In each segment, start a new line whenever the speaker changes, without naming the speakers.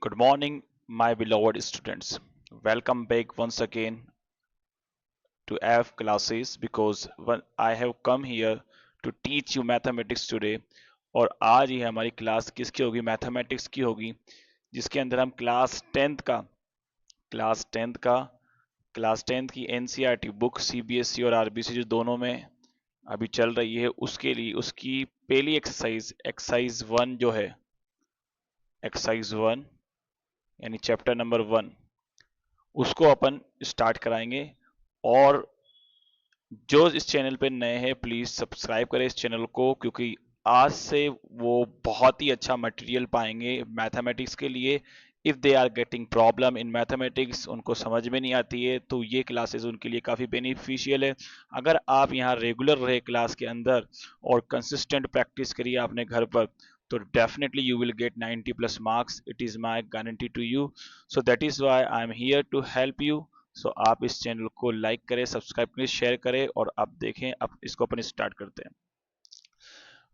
Good morning, my beloved students. Welcome back once again to F classes because I have come here to teach you mathematics today. और आज ही हमारी class किसकी होगी? Mathematics की होगी, जिसके अंदर हम क्लास टेंथ की एनसीईआरटी बुक सीबीएसई और आरबीसी जो दोनों में अभी चल रही है, उसके लिए उसकी पहली एक्सरसाइज 1 जो है, एक्सरसाइज 1 यानी चैप्टर नंबर 1, उसको अपन स्टार्ट कराएंगे। और जो इस चैनल पे नए हैं प्लीज सब्सक्राइब करें इस चैनल को, क्योंकि आज से वो बहुत ही अच्छा मटेरियल पाएंगे मैथमेटिक्स के लिए। If they are getting problem in mathematics, उनको समझ में नहीं आती है, तो ये क्लासेस उनके लिए काफ़ी बेनिफिशियल है। अगर आप यहाँ रेगुलर रहे क्लास के अंदर और कंसिस्टेंट प्रैक्टिस करिए अपने घर पर, तो definitely you will get 90+ marks. It is my guarantee to you. So that is why I am here to help you. So आप इस चैनल को लाइक करें, सब्सक्राइब करें, शेयर करें, और आप देखें। अब इसको अपन स्टार्ट करते हैं।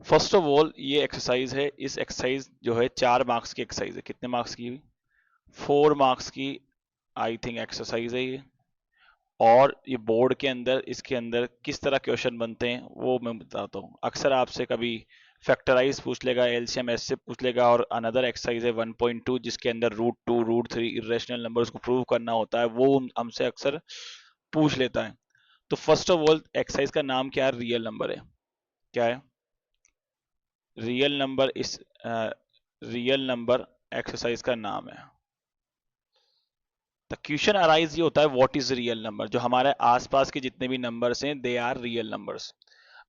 फर्स्ट ऑफ ऑल, ये एक्सरसाइज है। इस एक्सरसाइज जो है 4 मार्क्स की एक्सरसाइज है। कितने मार्क्स की? 4 मार्क्स की आई थिंक एक्सरसाइज है ये। और ये बोर्ड के अंदर, इसके अंदर किस तरह क्वेश्चन बनते हैं वो मैं बताता हूँ। अक्सर आपसे कभी फैक्टराइज पूछ लेगा, एलसीएम ऐसे पूछ लेगा, और अनदर एक्सरसाइज है 1.2 जिसके अंदर √2 √3 इरेशनल नंबर्स को प्रूव करना होता है, वो हमसे अक्सर पूछ लेता है। तो फर्स्ट ऑफ ऑल, एक्सरसाइज का नाम क्या है? रियल नंबर है। क्या है? Real number. इस रियल नंबर एक्सरसाइज का नाम है। द क्वेश्चन अराइज ये होता है, व्हाट इज रियल नंबर? जो हमारे आसपास के जितने भी नंबर्स हैं, दे आर रियल नंबर्स।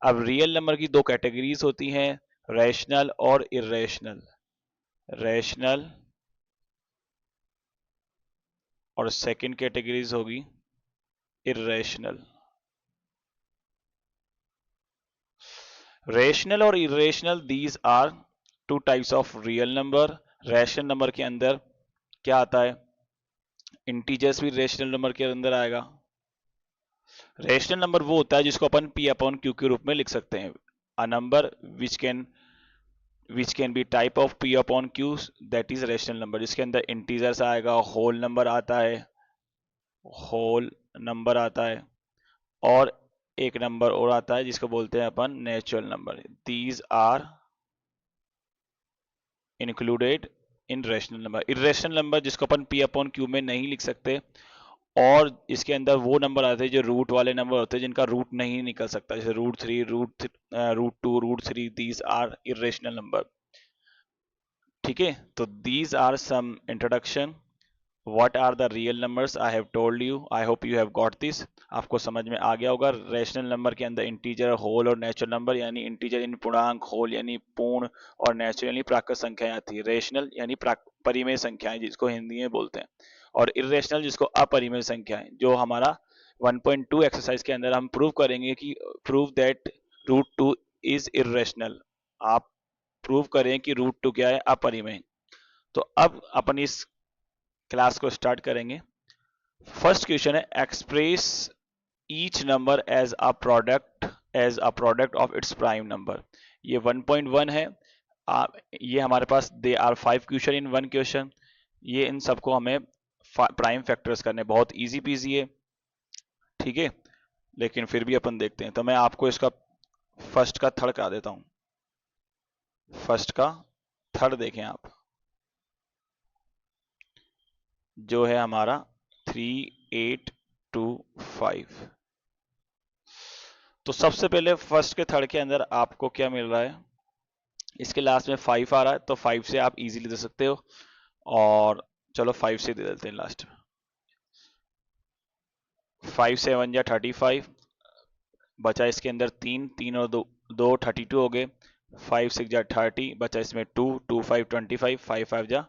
अब रियल नंबर की 2 कैटेगरीज होती हैं, रैशनल और इरेशनल। रैशनल और सेकंड कैटेगरीज होगी इरेशनल। रैशनल और irrational, these are 2 types of real number. Rational number के अंदर क्या आता है? इंटीजर्स भी रैशनल नंबर के अंदर आएगा। रैशनल नंबर वो होता है जिसको अपन p अपॉन q के रूप में लिख सकते हैं। A number which can be type of p upon q, that is rational number. जिसके अंदर इंटीजर्स आएगा, होल नंबर आता है, और एक नंबर और आता है जिसको बोलते हैं अपन natural number. These are included in rational number. Irrational number जिसको अपन p अपॉन q में नहीं लिख सकते, और इसके अंदर वो नंबर आते हैं जो रूट वाले नंबर होते हैं, जिनका रूट नहीं निकल सकता, जैसे √3 √2 √3। These are irrational number. ठीक है, तो these are some introduction. What are the real numbers? I have told you, I hope you have got this. आपको समझ में आ गया होगा। रैशनल नंबर के अंदर इंटीजर, होल और नेचुरल नंबर, यानी इंटीजर यानी पूर्णांक, होल यानी पूर्ण, और नेचुरल यानी प्राकृत संख्याएं आती है। रेशनल यानी परिमेय संख्याएं, जिसको हिंदी में बोलते हैं। और इरेशनल जिसको अपरिमेय संख्याएं, जो हमारा 1.2 एक्सरसाइज के अंदर हम प्रूव करेंगे कि प्रूव दैट √2 इज इरेशनल। आप प्रूव करें कि √2 क्या है? अपरिमेय। तो अब अपन इस क्लास को स्टार्ट करेंगे। फर्स्ट क्वेश्चन है, express each number as a product of its prime number. ये 1.1 है। ये हमारे पास they are 5 question in 1 question. ये इन सबको हमें प्राइम फैक्टर्स करने, बहुत इजी पीजी है। ठीक है, लेकिन फिर भी अपन देखते हैं। तो मैं आपको इसका फर्स्ट का थर्ड करा देता हूं। फर्स्ट का थर्ड देखें आप, जो है हमारा 3825। तो सबसे पहले फर्स्ट के थर्ड के अंदर आपको क्या मिल रहा है? इसके लास्ट में 5 आ रहा है, तो 5 से आप इजीली दे सकते हो। और चलो 5 से दे देते हैं लास्ट में। 5 7 या 35, बचा इसके अंदर 3 3 और 2 32 हो गए। 5 6 या 30, बचा इसमें 2 2 5 25, 5 5 जा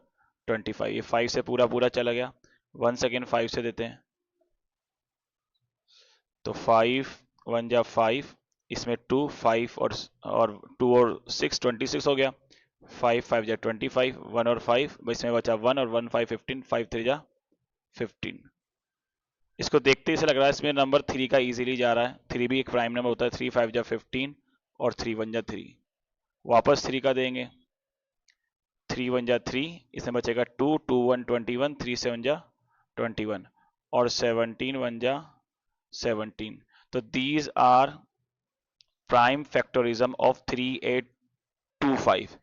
25। ये 5 से पूरा पूरा चला गया। 1 सेकेंड, 5 से देते हैं। तो 5 1 जा 5, इसमें 2 5 और 2 और 6 26 हो गया। 5 5 जा 25, 1 और 5, इसमें बचा 1 और 1 5 15, 5 3 जा 15। इसको देखते ही से लग रहा है इसमें नंबर 3 का इजीली जा रहा है। 3 भी एक प्राइम नंबर होता है। 3 5 जा 15 और 3 1 जा 3। वापस 3 का देंगे। 3 1 जा 3, इसमें बचेगा 2, 2 1 21, 3 7 जा 21 और 17 1 जा 17। तो दीज आर प्राइम फैक्टोरिज्म ऑफ 3825।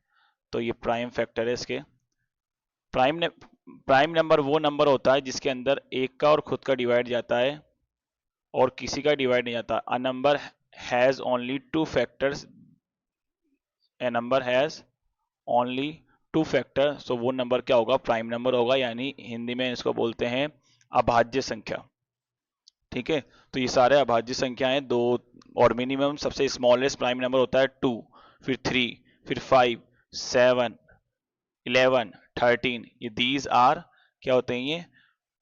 तो ये प्राइम फैक्टर है इसके। प्राइम नंबर वो नंबर होता है जिसके अंदर एक का और खुद का डिवाइड जाता है और किसी का डिवाइड नहीं जाता। A number has only two factors, a number has only two factor, so वो नंबर क्या होगा? प्राइम नंबर होगा, यानी हिंदी में इसको बोलते हैं अभाज्य संख्या। ठीक है, तो ये सारे अभाज्य संख्याएं दो, और मिनिमम सबसे स्मॉलेस्ट प्राइम नंबर होता है 2, फिर 3, फिर 5, 7, 11, 13। ये दीज आर क्या होते हैं? ये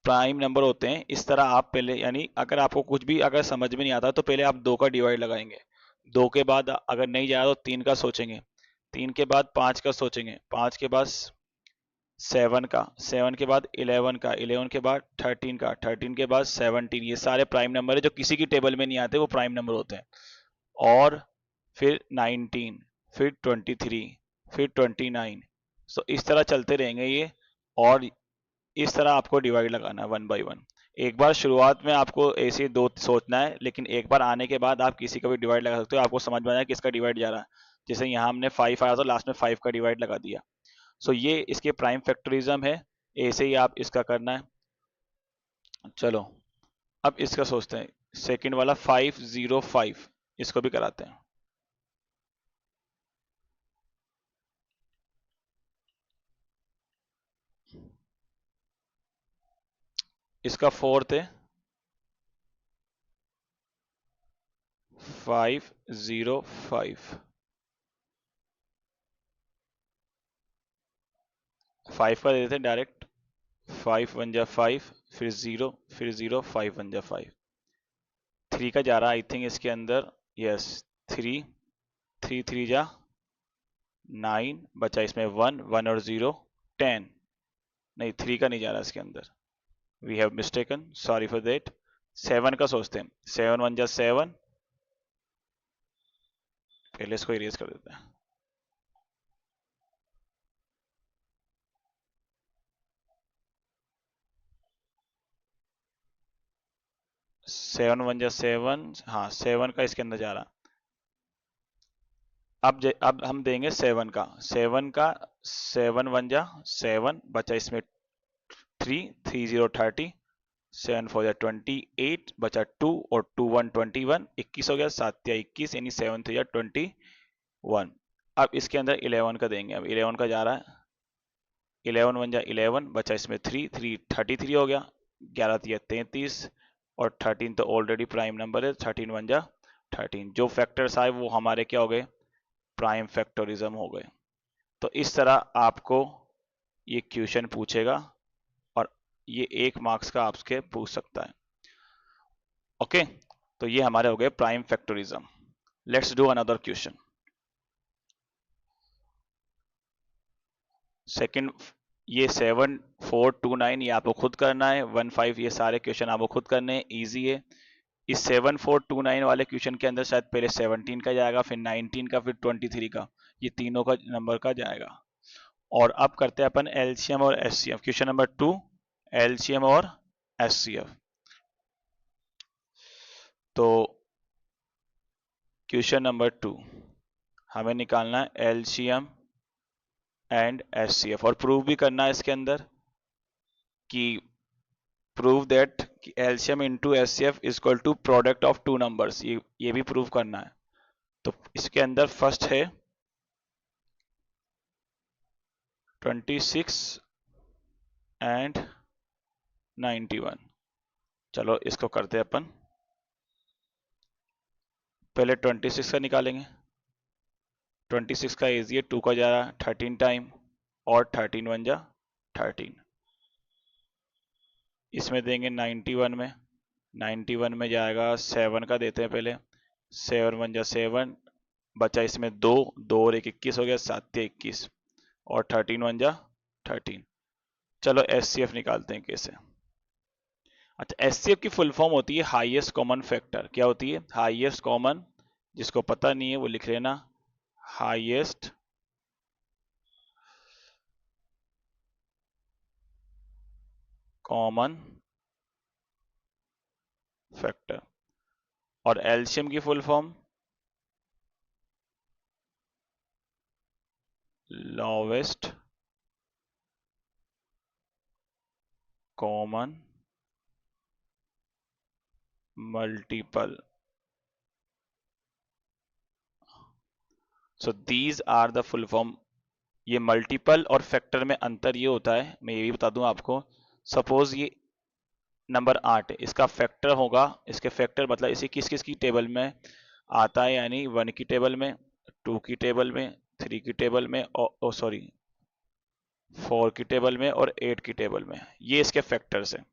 प्राइम नंबर होते हैं। इस तरह आप पहले, यानी अगर आपको कुछ भी अगर समझ में नहीं आता तो पहले आप 2 का डिवाइड लगाएंगे, 2 के बाद अगर नहीं जाए तो 3 का सोचेंगे, 3 के बाद 5 का सोचेंगे, 5 के बाद 7 का, 7 के बाद 11 का, 11 के बाद 13 का, 13 के बाद 17। ये सारे प्राइम नंबर है जो किसी की टेबल में नहीं आते, वो प्राइम नंबर होते हैं। और फिर 19, फिर 23, फिर 29। सो इस तरह चलते रहेंगे ये, और इस तरह आपको डिवाइड लगाना है 1 बाई 1। एक बार शुरुआत में आपको ऐसे दो सोचना है, लेकिन एक बार आने के बाद आप किसी का भी डिवाइड लगा सकते हो, आपको समझ में आया किसका डिवाइड जा रहा है। जैसे यहाँ हमने 5 आया तो लास्ट में 5 का डिवाइड लगा दिया। सो ये इसके प्राइम फैक्टरिज्म है, ऐसे ही आप इसका करना है। चलो अब इसका सोचते हैं, सेकंड वाला 505, इसको भी कराते हैं। इसका फोर्थ है 505, 5 का दे देते हैं डायरेक्ट, 5 1 जा 5, फिर 0, फिर 0, 5 1 जा 5। 3 का जा रहा है आई थिंक इसके अंदर, यस 3, 3 3 जा 9, बचा इसमें 1, 1 और 0 10। नहीं, 3 का नहीं जा रहा इसके अंदर, we have mistaken, sorry for that. 7 का सोचते हैं, 7 1 जा 7, पहले इसको इरेज कर देते हैं। 7 1 जा 7, हाँ 7 का इसके अंदर जा रहा। अब हम देंगे 7 का, 7 का 7 1 जा 7, बचा इसमें 3, 3 0 30, 7 4 जा 28, बचा 2 और 2 1 21, 21 हो गया, 7 या 21, यानी 7 3 जा 21। अब इसके अंदर 11 का देंगे, अब 11 का जा रहा है, 11 1 जा 11, बचा इसमें 3, 3 33 हो गया, 11 3 33, और 13 तो ऑलरेडी प्राइम नंबर है, 13 1 जा 13। जो फैक्टर्स आए वो हमारे क्या हो गए? प्राइम फैक्टोरिज्म हो गए। तो इस तरह आपको ये क्वेश्चन पूछेगा, और ये 1 मार्क्स का आपसे पूछ सकता है। ओके, तो ये हमारे हो गए prime factorism. Let's do another question. Second, ये 7429 ये आपको खुद करना है, 15 ये सारे क्वेश्चन आपको खुद करने हैं, इजी है। इस 7429 वाले क्वेश्चन के अंदर शायद पहले 17 का जाएगा, फिर 19 का, फिर 23 का, ये तीनों का नंबर का जाएगा। और अब करते हैं अपन एलसीएम और एचसीएफ। क्वेश्चन नंबर 2, एलसीएम और एचसीएफ। तो क्वेश्चन नंबर 2 हमें निकालना है एलसीएम एंड एचसीएफ, और प्रूव भी करना है इसके अंदर कि prove that LCM into HCF is equal to product of two numbers, ये भी प्रूव करना है। तो इसके अंदर फर्स्ट है 26 एंड 91। चलो इसको करते हैं अपन, पहले 26 का निकालेंगे। 26 का इजी है, 2 का जा रहा 13 टाइम, और 13 1 जा 13। इसमें देंगे 91 में, 91 में जाएगा 7 का देते हैं पहले, 7 1 जा 7, बचा इसमें 2, 2 और 1 21 हो गया, 7 या 21, और 13 1 जा 13। चलो एचसीएफ निकालते हैं कैसे। अच्छा, एचसीएफ की फुल फॉर्म होती है हाईएस्ट कॉमन फैक्टर। क्या होती है? हाईएस्ट कॉमन, जिसको पता नहीं है वो लिख लेना, हाईएस्ट कॉमन फैक्टर। और एलसीएम की full form lowest common multiple. So these are the full form. ये मल्टीपल और फैक्टर में अंतर ये होता है, मैं ये भी बता दूं आपको। सपोज ये नंबर 8 है, इसका फैक्टर होगा, इसके फैक्टर मतलब इसे किस किस की टेबल में आता है, यानी 1 की टेबल में, 2 की टेबल में, 3 की टेबल में, और सॉरी 4 की टेबल में और 8 की टेबल में। ये इसके फैक्टर्स हैं।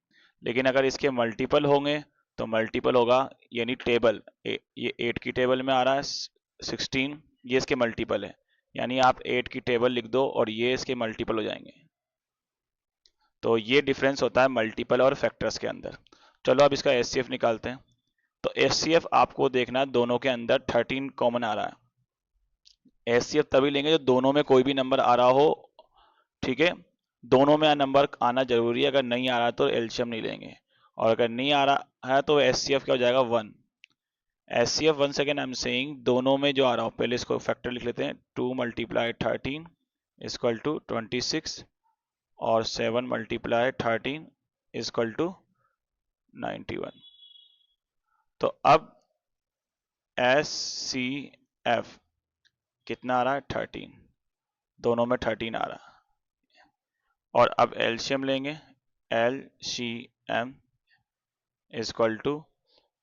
लेकिन अगर इसके मल्टीपल होंगे तो मल्टीपल होगा, यानी टेबल ये 8 की टेबल में आ रहा है 16, ये इसके मल्टीपल है, यानी आप 8 की टेबल लिख दो और ये इसके मल्टीपल हो जाएंगे। तो ये डिफरेंस होता है मल्टीपल और फैक्टर्स के अंदर। चलो अब इसका एचसीएफ निकालते हैं। तो एचसीएफ आपको देखना है, दोनों के अंदर 13 कॉमन आ रहा है। एचसीएफ तभी लेंगे जो दोनों में कोई भी नंबर आ रहा हो, ठीक है। दोनों में नंबर आना जरूरी है, अगर नहीं आ रहा तो एलसीएम नहीं लेंगे। और अगर नहीं आ रहा है तो एचसीएफ क्या हो जाएगा 1। HCF one second I am saying, दोनों में जो आ रहा हो, पहले इसको फैक्टर लिख लेते हैं। 2 मल्टीप्लाई 13 इक्वल टू 26, और 7 मल्टीप्लाई 13 इक्वल टू 91। तो अब एस सी एफ कितना आ रहा है 13, दोनों में 13 आ रहा है। और अब एलसीएम लेंगे, L C M equal to,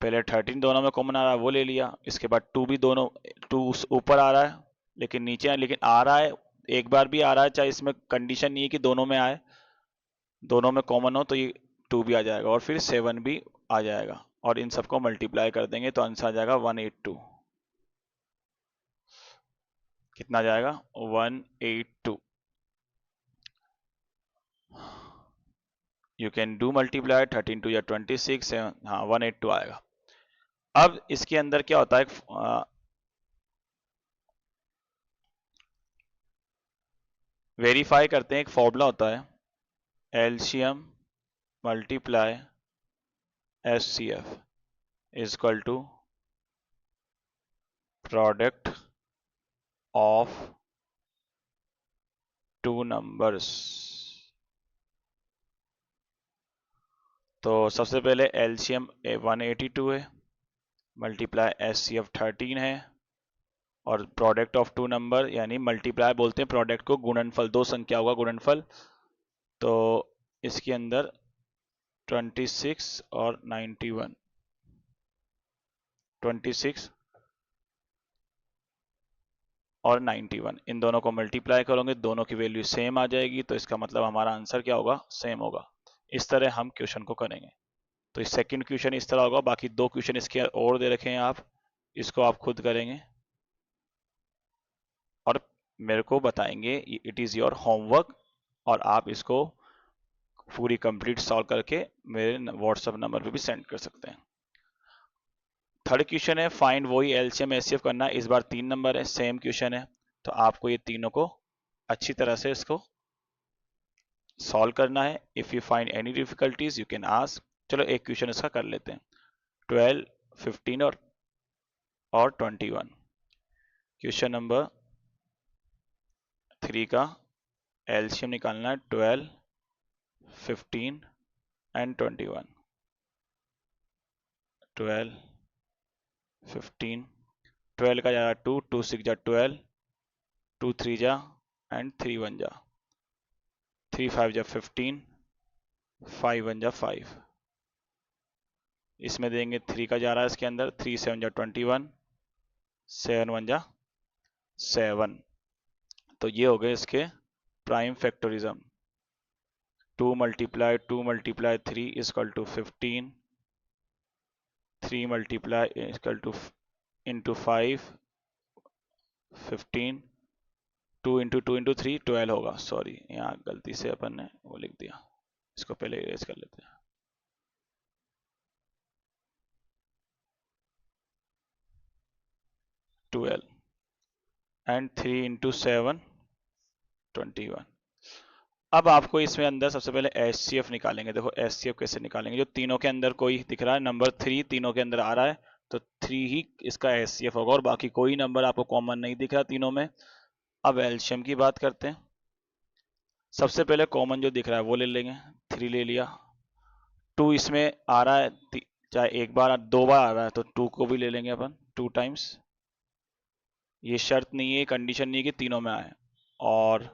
पहले 13 दोनों में कॉमन आ रहा है वो ले लिया, इसके बाद 2 भी दोनों, 2 ऊपर आ रहा है लेकिन नीचे है, लेकिन आ रहा है एक बार भी आ रहा है, चाहे इसमें कंडीशन नहीं है कि दोनों में आए, दोनों में कॉमन हो तो ये 2 भी आ जाएगा और फिर 7 भी आ जाएगा, और इन सबको मल्टीप्लाई कर देंगे तो आंसर आ जाएगा 182। कितना आ जाएगा 182। You can do multiply, 13 two या 26, हाँ 182 आएगा। अब इसके अंदर क्या होता है, वेरीफाई करते हैं, एक फॉर्मूला होता है, LCM multiply HCF equal to product of two numbers. तो सबसे पहले एलसीएम 182 है, मल्टीप्लाई एचसीएफ 13 है, और प्रोडक्ट ऑफ टू नंबर, यानी मल्टीप्लाई बोलते हैं प्रोडक्ट को, गुणनफल, दो संख्याओं का गुणनफल। तो इसके अंदर 26 और 91, 26 और 91, इन दोनों को मल्टीप्लाई करोगे, दोनों की वैल्यू सेम आ जाएगी, तो इसका मतलब हमारा आंसर क्या होगा, सेम होगा। इस तरह हम क्वेश्चन को करेंगे। तो इस सेकंड क्वेश्चन इस तरह होगा, बाकी 2 क्वेश्चन इसके और दे रखे हैं, आप इसको आप खुद करेंगे और मेरे को बताएंगे, इट इज़ योर होमवर्क, और आप इसको पूरी कंप्लीट सॉल्व करके मेरे व्हाट्सएप नंबर पे भी सेंड कर सकते हैं। थर्ड क्वेश्चन है फाइंड, वही एलसीएम एचसीएफ करना है, इस बार 3 नंबर है, सेम क्वेश्चन है, तो आपको ये तीनों को अच्छी तरह से इसको सॉल्व करना है। If you find any difficulties you can ask. चलो एक क्वेश्चन इसका कर लेते हैं, 12, 15 और 21। क्वेश्चन नंबर 3 का एलसीएम निकालना है 12, 15 एंड 21। 12, 15, 12 का जा 2, 2 6 जा 12, 2 3 जा एंड 3 1 जा, 3 5 जा 15, 5 1 जा 5। इसमें देंगे 3 का जा रहा है इसके अंदर, 3 7 जा 21, 7 1 जा 7। तो ये हो गए इसके prime factorism. 2 multiply 2 multiply 3 equal to 15, 3 multiply equal to into 5 15, 2 into 2 into 3 12 होगा, सॉरी यहाँ गलती से अपन ने वो लिख दिया, इसको पहले इरेज कर लेते हैं। 12 एंड 3 इंटू 7 21। अब आपको इसमें अंदर सबसे पहले HCF निकालेंगे। देखो HCF कैसे निकालेंगे, जो तीनों के अंदर कोई दिख रहा है, नंबर 3 तीनों के अंदर आ रहा है, तो 3 ही इसका HCF होगा और बाकी कोई नंबर आपको कॉमन नहीं दिख रहा तीनों में। अब एलसीएम की बात करते हैं। सबसे पहले कॉमन जो दिख रहा है वो ले लेंगे, 3 ले लिया। 2 इसमें आ रहा है, चाहे एक बार दो बार आ रहा है तो 2 को भी ले लेंगे अपन, 2 टाइम्स। ये शर्त नहीं है, कंडीशन नहीं है कि तीनों में आए। और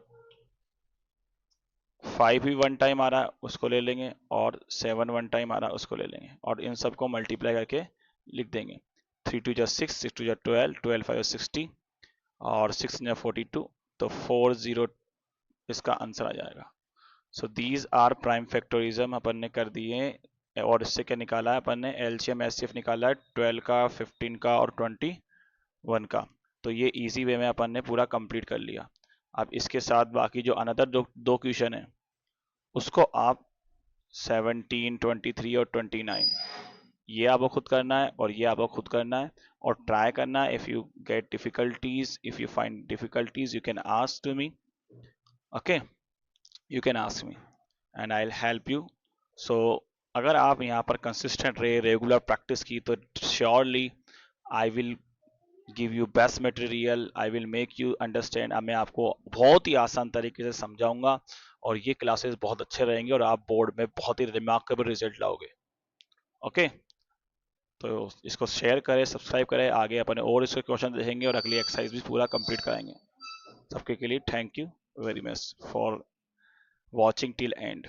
5 भी 1 टाइम आ रहा है, उसको ले लेंगे, और 7 1 टाइम आ रहा है, उसको ले लेंगे, और इन सबको मल्टीप्लाई करके लिख देंगे। 3 2 6, 6 2 12, 12 5 60, और 6 42, तो 40 इसका आंसर आ जाएगा। सो दीज आर प्राइम फैक्टोरिज्म अपन ने कर दिए। और इससे क्या निकाला है अपन ने, एलसीएम एचसीएफ निकाला है 12 का, 15 का और 21 का। तो ये इजी वे में अपन ने पूरा कंप्लीट कर लिया। अब इसके साथ बाकी जो अनदर दो क्वेश्चन है उसको आप 17, 23 और 29 ये आपको खुद करना है और ये आपको खुद करना है और ट्राई करना है। If you get difficulties, if you find difficulties, you can ask to me, okay, you can ask me and I will help you. So अगर आप यहाँ पर कंसिस्टेंट रहे, रेगुलर प्रैक्टिस की, तो surely I will give you best material, I will make you understand. अब मैं आपको बहुत ही आसान तरीके से समझाऊंगा और ये क्लासेस बहुत अच्छे रहेंगे और आप बोर्ड में बहुत ही रिमार्केबल रिजल्ट लाओगे। ओके, तो इसको शेयर करें, सब्सक्राइब करें, आगे अपने और इसके क्वेश्चन देखेंगे और अगली एक्सरसाइज भी पूरा कंप्लीट कराएंगे। सबके के लिए thank you very much for watching till and.